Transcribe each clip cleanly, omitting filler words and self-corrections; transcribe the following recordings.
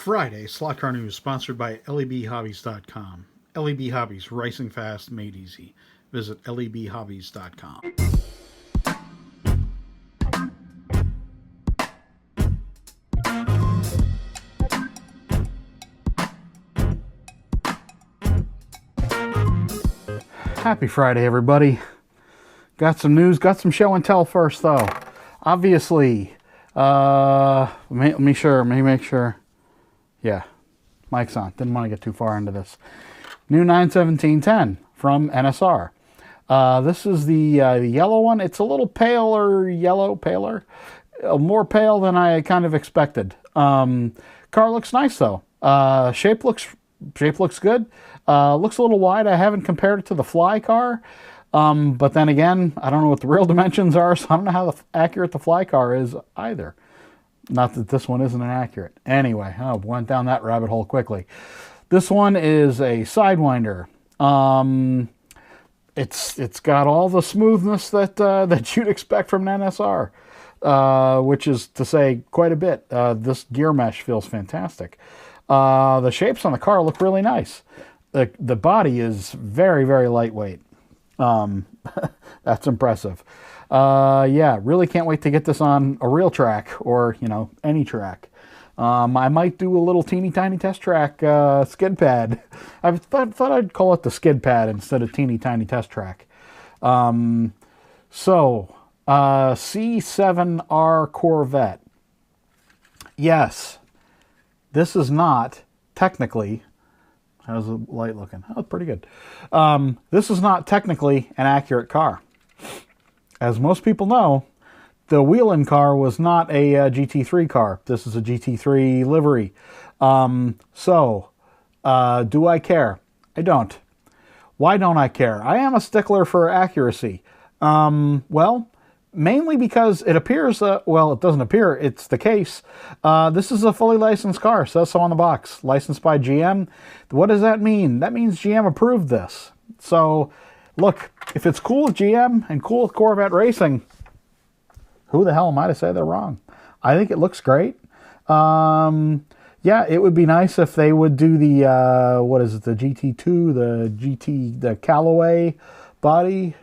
Friday Slot Car News sponsored by lebhobbies.com. LEB Hobbies, racing fast, made easy. Visit lebhobbies.com. Happy Friday, everybody. Got some news, got some show and tell first, though. Obviously, let me make sure. Yeah, mic's on. Didn't want to get too far into this. New 91710 from NSR. This is the yellow one. It's a little paler, more pale than I kind of expected. Car looks nice though. Shape looks good. Looks a little wide. I haven't compared it to the Fly car, but then again, I don't know what the real dimensions are, so I don't know how accurate the Fly car is either. Not that this one isn't accurate. Anyway, I went down that rabbit hole quickly. This one is a Sidewinder. It's got all the smoothness that you'd expect from an NSR, which is to say quite a bit. This gear mesh feels fantastic. The shapes on the car look really nice. The body is very, very lightweight. That's impressive. Yeah, really can't wait to get this on a real track or, any track. I might do a little teeny tiny test track skid pad. I thought I'd call it the skid pad instead of teeny tiny test track. C7R Corvette. Yes, this is not technically... How's the light looking? Oh, pretty good. This is not technically an accurate car. As most people know, the Wheelin' car was not a GT3 car. This is a GT3 livery. Do I care? I don't. Why don't I care? I am a stickler for accuracy. Well, mainly because it appears, it doesn't appear, it's the case. This is a fully licensed car, says so on the box. Licensed by GM. What does that mean? That means GM approved this. So, look, if it's cool with GM and cool with Corvette Racing, who the hell am I to say they're wrong? I think it looks great. Yeah, it would be nice if they would do the, the GT2, the Callaway body,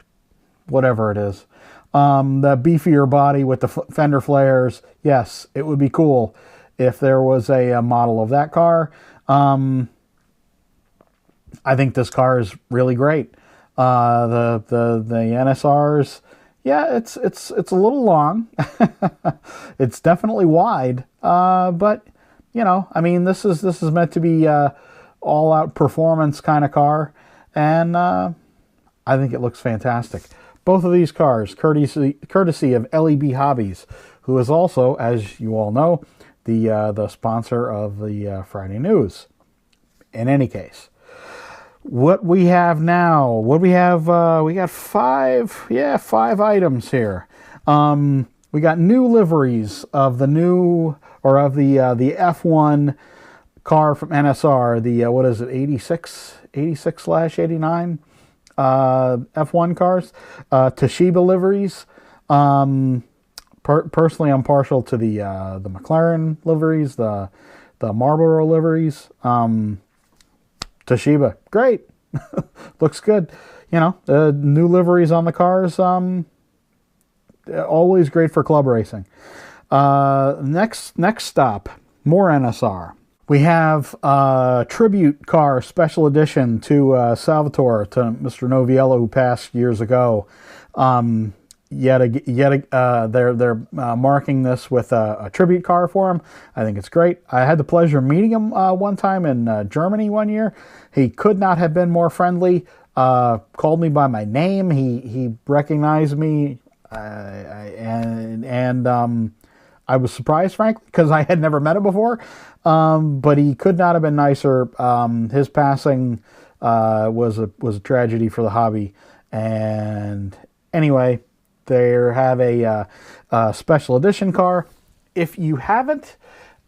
whatever it is. The beefier body with the fender flares. Yes, it would be cool if there was a model of that car. I think this car is really great. The NSRs, yeah, it's a little long. It's definitely wide, but this is meant to be all out performance kind of car, and I think it looks fantastic. Both of these cars, courtesy of LEB Hobbies, who is also, as you all know, the sponsor of the Friday News. In any case, what we have now, we got five items here. We got new liveries of the the F1 car from NSR, the 86/89. F1 cars, Toshiba liveries. Personally, I'm partial to the McLaren liveries, the Marlboro liveries. Toshiba, great, looks good. New liveries on the cars. Always great for club racing. Next stop, more NSR. We have a tribute car special edition to Salvatore, to Mr. Noviello, who passed years ago. They're marking this with a tribute car for him. I think it's great. I had the pleasure of meeting him one time in Germany one year. He could not have been more friendly. Called me by my name. He recognized me, and I was surprised, frankly, because I had never met him before. But he could not have been nicer. His passing was a tragedy for the hobby. And anyway, they have a special edition car. If you haven't,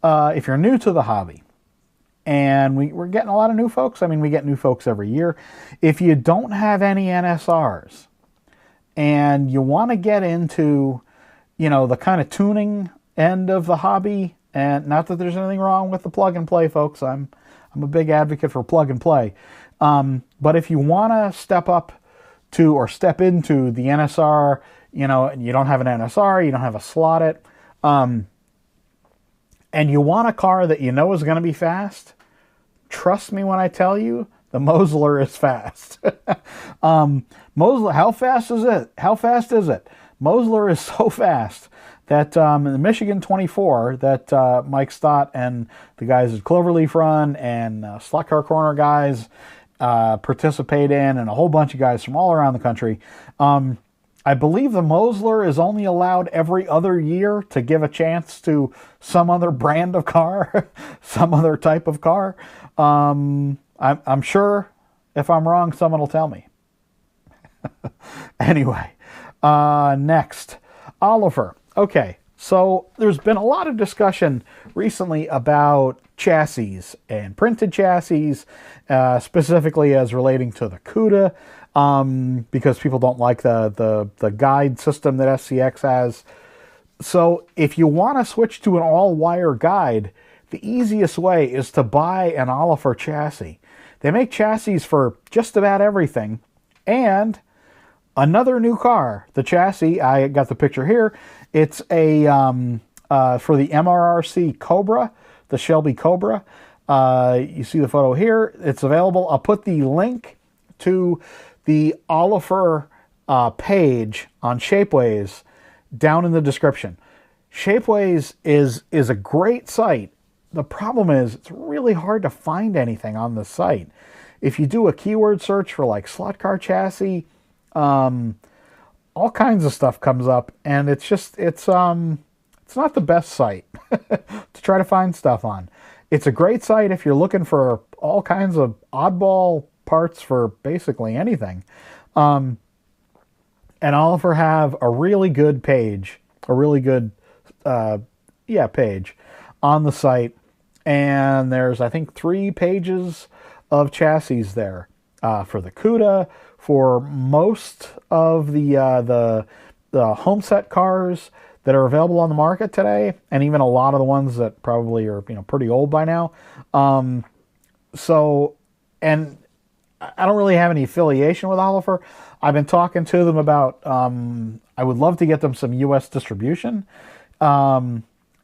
if you're new to the hobby, and we're getting a lot of new folks. I mean, we get new folks every year. If you don't have any NSRs and you want to get into, the kind of tuning end of the hobby And not that there's anything wrong with the plug and play, folks. I'm a big advocate for plug and play. But if you want to step up to or step into the NSR, and you don't have an NSR, you don't have a slot it, and you want a car that you know is going to be fast, trust me when I tell you, the Mosler is fast. Mosler, how fast is it? How fast is it? Mosler is so fast that the Michigan 24 that Mike Stott and the guys at Cloverleaf run and Slot Car Corner guys participate in, and a whole bunch of guys from all around the country. I believe the Mosler is only allowed every other year to give a chance to some other brand of car, some other type of car. I'm sure if I'm wrong, someone will tell me. Anyway, next, Olifer. Okay, so there's been a lot of discussion recently about chassis and printed chassis, specifically as relating to the CUDA, because people don't like the guide system that SCX has. So if you want to switch to an all-wire guide, the easiest way is to buy an Olifer chassis. They make chassis for just about everything. And another new car, the chassis, I got the picture here. It's a for the MRRC Cobra, the Shelby Cobra. You see the photo here. It's available. I'll put the link to the Olifer page on Shapeways down in the description. Shapeways is a great site. The problem is it's really hard to find anything on the site. If you do a keyword search for like slot car chassis, all kinds of stuff comes up, and it's not the best site to try to find stuff on. It's a great site if you're looking for all kinds of oddball parts for basically anything. And Olifer have a really good page, page on the site. And there's, I think, 3 pages of chassis there for the CUDA, for most of the Homeset cars that are available on the market today, and even a lot of the ones that probably are pretty old by now. And I don't really have any affiliation with Olifer. I've been talking to them about I would love to get them some U.S. distribution,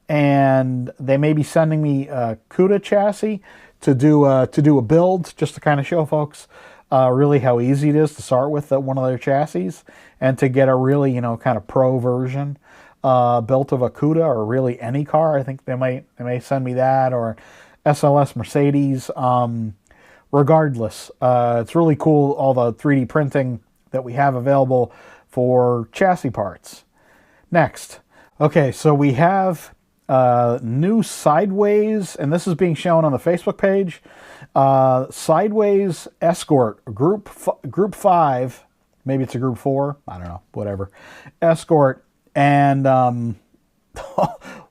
and they may be sending me a CUDA chassis to do a build, just to kind of show folks really how easy it is to start with one of their chassis, and to get a really kind of pro version built of a CUDA, or really any car. I think they may send me that, or SLS Mercedes. Regardless, it's really cool, all the 3D printing that we have available for chassis parts. Next, okay, so we have new Sideways, and this is being shown on the Facebook page. Sideways Escort Group 5, maybe it's a Group 4, I don't know, whatever. Escort, and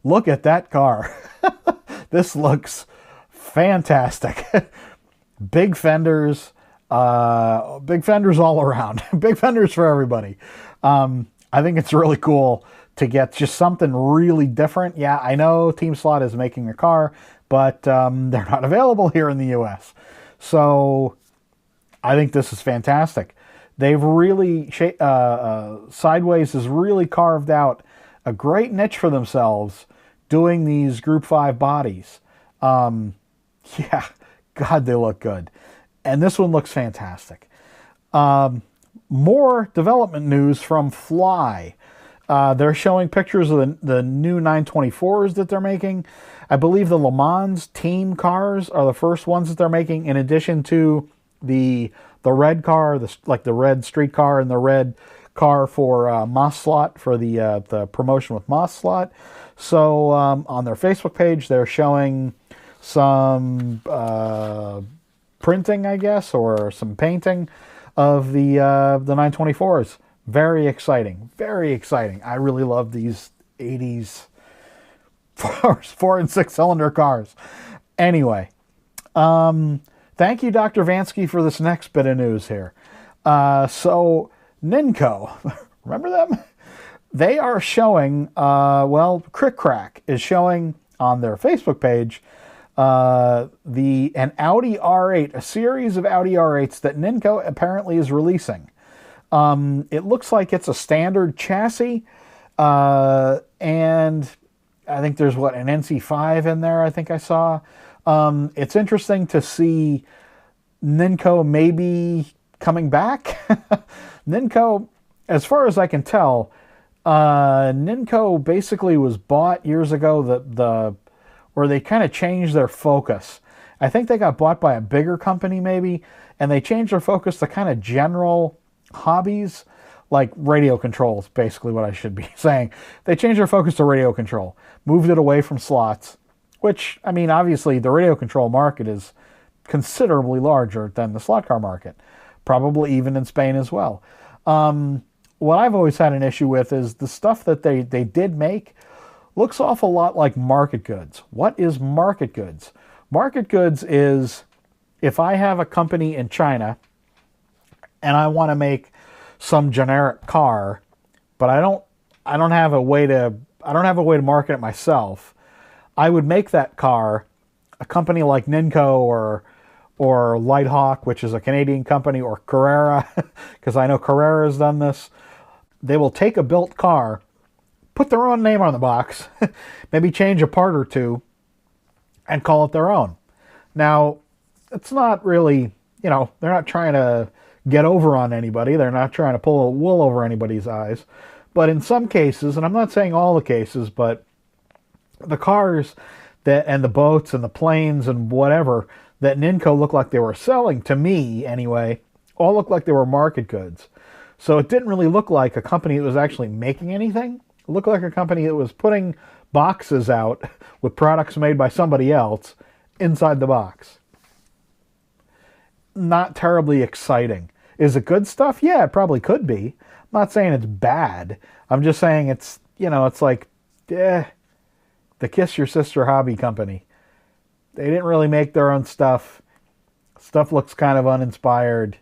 look at that car. This looks fantastic. Big fenders all around. Big fenders for everybody. I think it's really cool to get just something really different. Yeah, I know Team Slot is making a car, but they're not available here in the U.S. So I think this is fantastic. They've really, Sideways has really carved out a great niche for themselves doing these Group 5 bodies. Yeah, God, they look good. And this one looks fantastic. More development news from Fly. They're showing pictures of the new 924s that they're making. I believe the Le Mans team cars are the first ones that they're making, in addition to the red car, the red street car, and the red car for Moss Slot, for the promotion with Moss Slot. So on their Facebook page, they're showing some printing, I guess, or some painting of the 924s. Very exciting. Very exciting. I really love these 80s 4 and 6 cylinder cars. Anyway, thank you, Dr. Vansky, for this next bit of news here. So Ninco, remember them? They are showing, Crick Crack is showing on their Facebook page an Audi R8, a series of Audi R8s that Ninco apparently is releasing. It looks like it's a standard chassis, and I think there's an NC5 in there, I think I saw. It's interesting to see Ninco maybe coming back. Ninco, as far as I can tell, Ninco basically was bought years ago, where they kind of changed their focus. I think they got bought by a bigger company maybe, and they changed their focus to kind of general hobbies, like radio controls, basically what I should be saying. They changed their focus to radio control, moved it away from slots, which, I mean, obviously the radio control market is considerably larger than the slot car market, probably even in Spain as well. What I've always had an issue with is the stuff that they did make looks awful lot like market goods. What is market goods? Market goods is if I have a company in China and I want to make some generic car, but I don't have a way to market it myself. I would make that car. A company like Ninco or Lighthawk, which is a Canadian company, or Carrera, because I know Carrera has done this. They will take a built car, put their own name on the box, maybe change a part or two, and call it their own. Now, it's not really, they're not trying to get over on anybody. They're not trying to pull a wool over anybody's eyes. But in some cases, and I'm not saying all the cases, but the cars and the boats and the planes and whatever that Ninco looked like they were selling, to me anyway, all looked like they were market goods. So it didn't really look like a company that was actually making anything. It looked like a company that was putting boxes out with products made by somebody else inside the box. Not terribly exciting. Is it good stuff? Yeah, it probably could be. I'm not saying it's bad. I'm just saying it's, it's like, the Kiss Your Sister Hobby Company. They didn't really make their own stuff. Stuff looks kind of uninspired.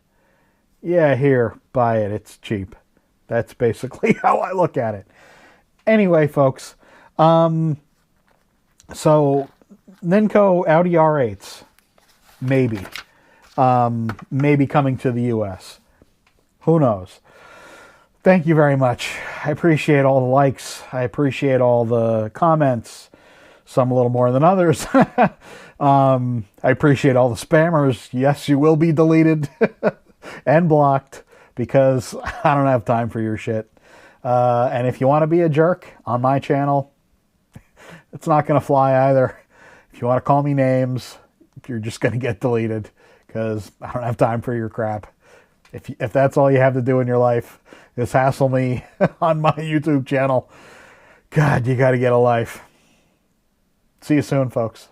Yeah, here, buy it. It's cheap. That's basically how I look at it. Anyway, folks, so Ninco Audi R8s, maybe coming to the U.S. Who knows? Thank you very much. I appreciate all the likes. I appreciate all the comments, some a little more than others. I appreciate all the spammers. Yes, you will be deleted and blocked because I don't have time for your shit. And if you want to be a jerk on my channel, it's not going to fly either. If you want to call me names, you're just going to get deleted because I don't have time for your crap. If that's all you have to do in your life is hassle me on my YouTube channel, God, you got to get a life. See you soon, folks.